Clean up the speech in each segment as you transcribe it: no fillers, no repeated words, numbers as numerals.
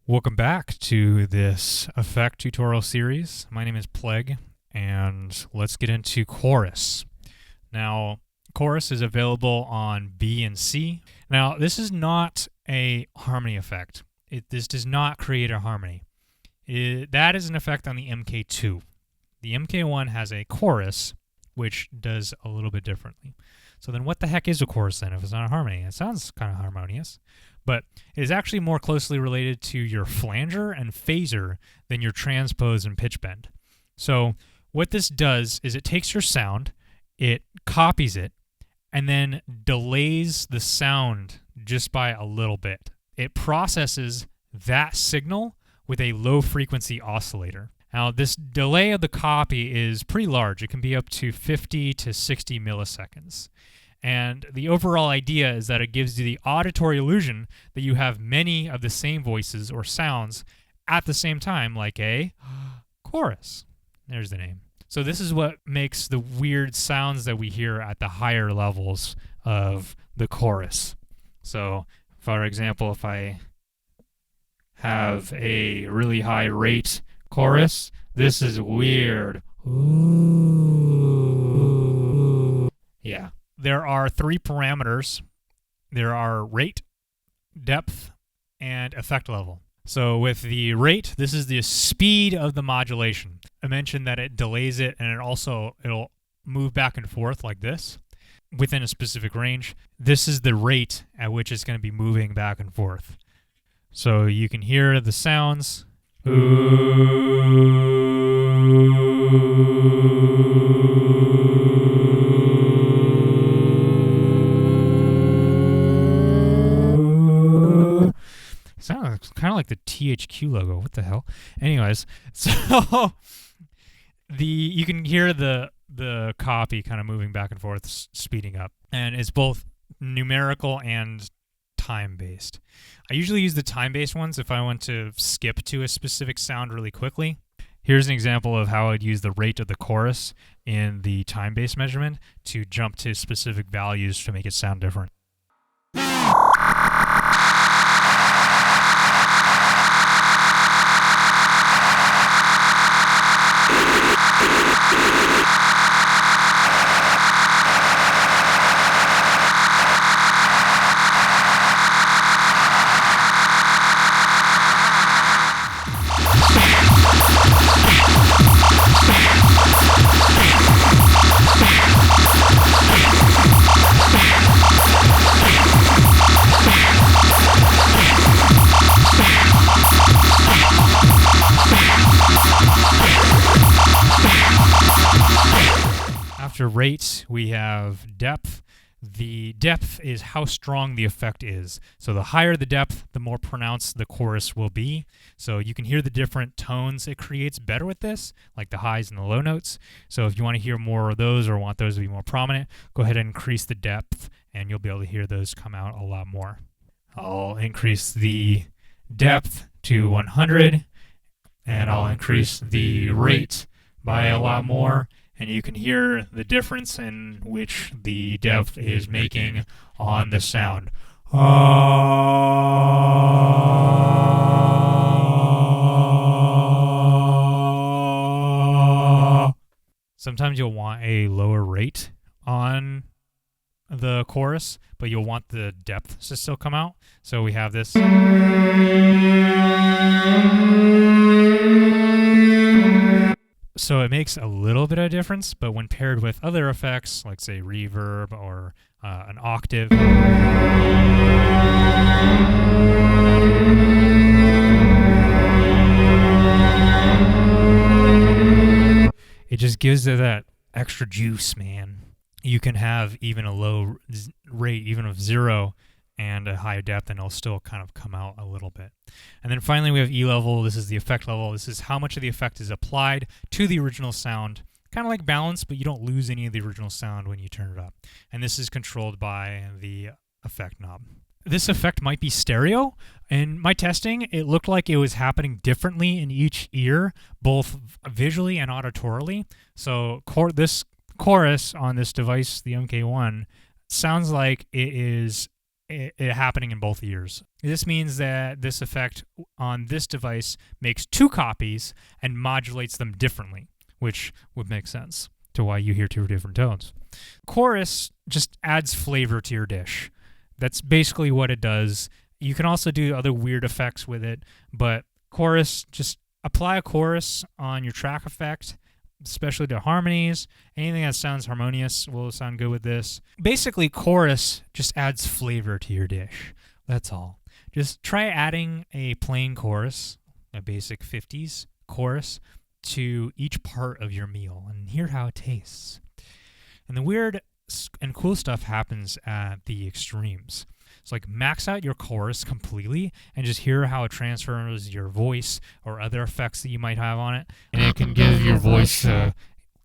Welcome back to this effect tutorial series. My name is Plague, and let's get into chorus. Now, chorus is available on B and C. Now, this is not a harmony effect. This does not create a harmony. That is an effect on the MK2. The MK1 has a chorus, which does a little bit differently. So then what the heck is a chorus then if it's not a harmony? It sounds kind of harmonious, but it is actually more closely related to your flanger and phaser than your transpose and pitch bend. So what this does is it takes your sound, it copies it, and then delays the sound just by a little bit. It processes that signal with a low frequency oscillator. Now, this delay of the copy is pretty large. It can be up to 50 to 60 milliseconds. And the overall idea is that it gives you the auditory illusion that you have many of the same voices or sounds at the same time, like a chorus. There's the name. So this is what makes the weird sounds that we hear at the higher levels of the chorus. So, for example, if I have a really high rate chorus, this is weird. Ooh. Yeah. There are three parameters. There are rate, depth, and effect level. So with the rate, this is the speed of the modulation. I mentioned that it delays it, and it'll move back and forth like this within a specific range. This is the rate at which it's going to be moving back and forth. So you can hear the sounds. Sounds kind of like the THQ logo. What the hell? Anyways, so you can hear the copy kind of moving back and forth, speeding up, and it's both numerical and time-based. I usually use the time-based ones if I want to skip to a specific sound really quickly. Here's an example of how I'd use the rate of the chorus in the time-based measurement to jump to specific values to make it sound different. After rate, we have depth. The depth is how strong the effect is. So the higher the depth, the more pronounced the chorus will be. So you can hear the different tones it creates better with this, like the highs and the low notes. So if you want to hear more of those or want those to be more prominent, go ahead and increase the depth, and you'll be able to hear those come out a lot more. I'll increase the depth to 100, and I'll increase the rate by a lot more. And you can hear the difference in which the depth is making on the sound. Sometimes you'll want a lower rate on the chorus, but you'll want the depth to still come out. So we have this. So it makes a little bit of a difference, but when paired with other effects, like say reverb or an octave, it just gives it that extra juice, man. You can have even a low rate, even of 0, and a high depth, and it'll still kind of come out a little bit. And then finally we have E level. This is the effect level. This is how much of the effect is applied to the original sound. Kind of like balance, but you don't lose any of the original sound when you turn it up. And this is controlled by the effect knob. This effect might be stereo. In my testing, it looked like it was happening differently in each ear, both visually and auditorily. So this chorus on this device, the MK1, sounds like it is it happening in both ears. This means that this effect on this device makes 2 copies and modulates them differently, which would make sense to why you hear 2 different tones. Chorus just adds flavor to your dish. That's basically what it does. You can also do other weird effects with it, but chorus, just apply a chorus on your track effect, especially to harmonies. Anything that sounds harmonious will sound good with this. Basically, chorus just adds flavor to your dish. That's all. Just try adding a plain chorus, a basic 50s chorus, to each part of your meal and hear how it tastes. And the weird and cool stuff happens at the extremes. So like max out your chorus completely and just hear how it transfers your voice or other effects that you might have on it. And it can give your voice a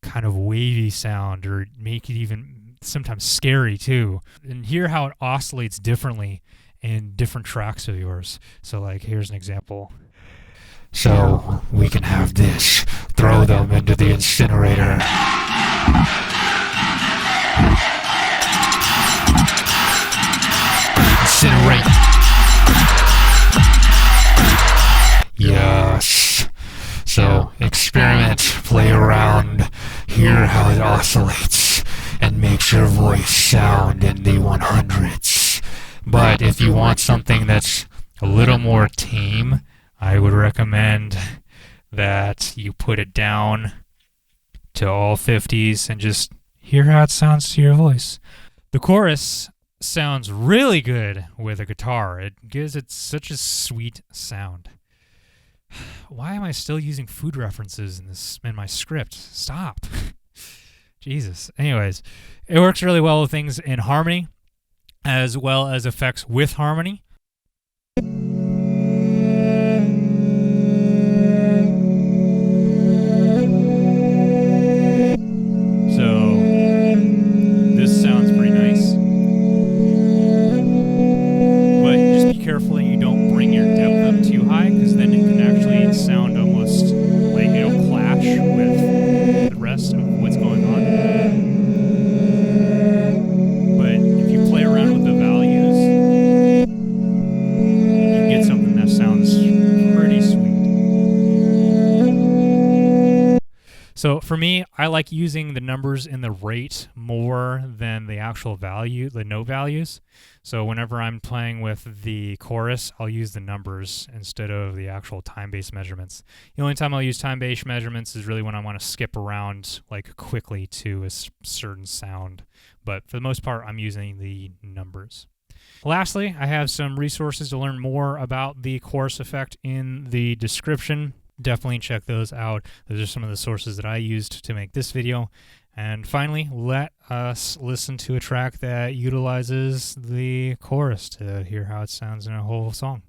kind of wavy sound or make it even sometimes scary too. And hear how it oscillates differently in different tracks of yours. So like here's an example. So we can have this. Throw them into the incinerator. Incinerate. Yes. So experiment, play around, hear how it oscillates, and makes your voice sound in the 100s. But if you want something that's a little more tame, I would recommend that you put it down to all 50s and just hear how it sounds to your voice. The chorus sounds really good with a guitar. It gives it such a sweet sound. Why am I still using food references in my script? Stop. Jesus. Anyways, it works really well with things in harmony as well as effects with harmony. Careful that you don't bring your depth up too high, because then it can actually sound almost like it'll clash with the rest of what's going on. But if you play around with the values, you can get something that sounds pretty sweet. So for me, I like using the numbers in the rate more than the actual value, the note values. So whenever I'm playing with the chorus, I'll use the numbers instead of the actual time-based measurements. The only time I'll use time-based measurements is really when I want to skip around like quickly to a certain sound. But for the most part, I'm using the numbers. Lastly, I have some resources to learn more about the chorus effect in the description. Definitely check those out. Those are some of the sources that I used to make this video. And finally, let us listen to a track that utilizes the chorus to hear how it sounds in a whole song.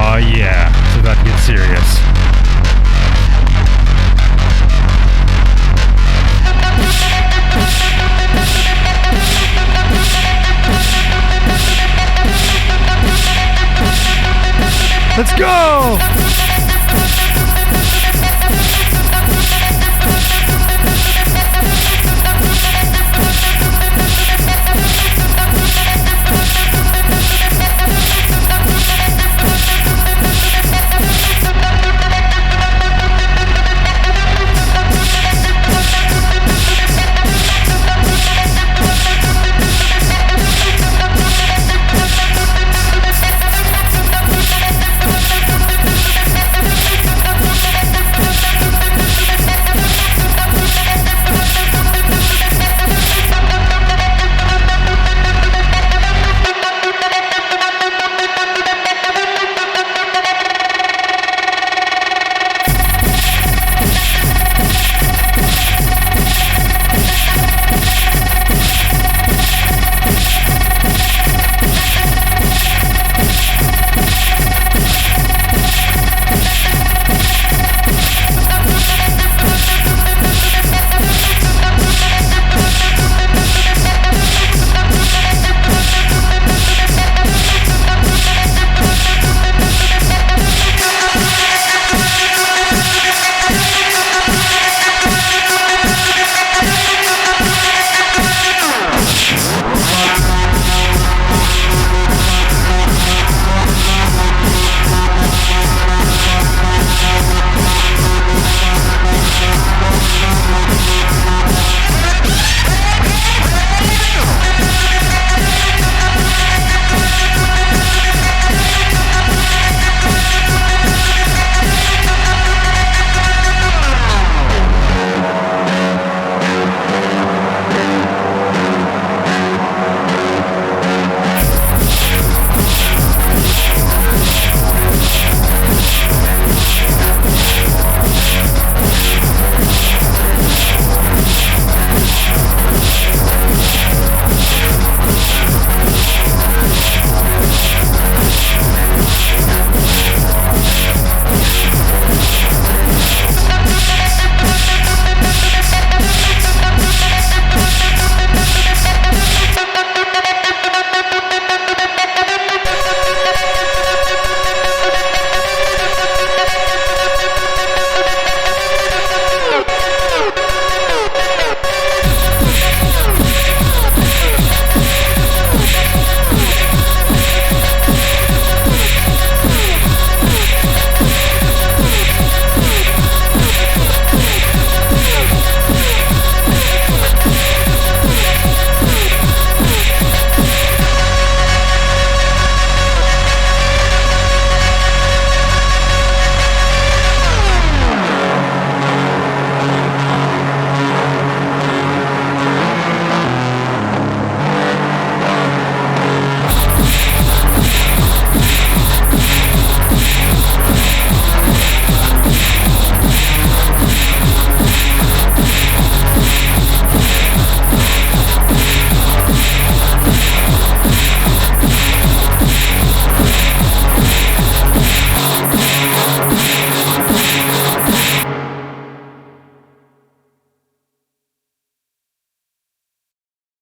Oh yeah, it's about to get serious. Let's go!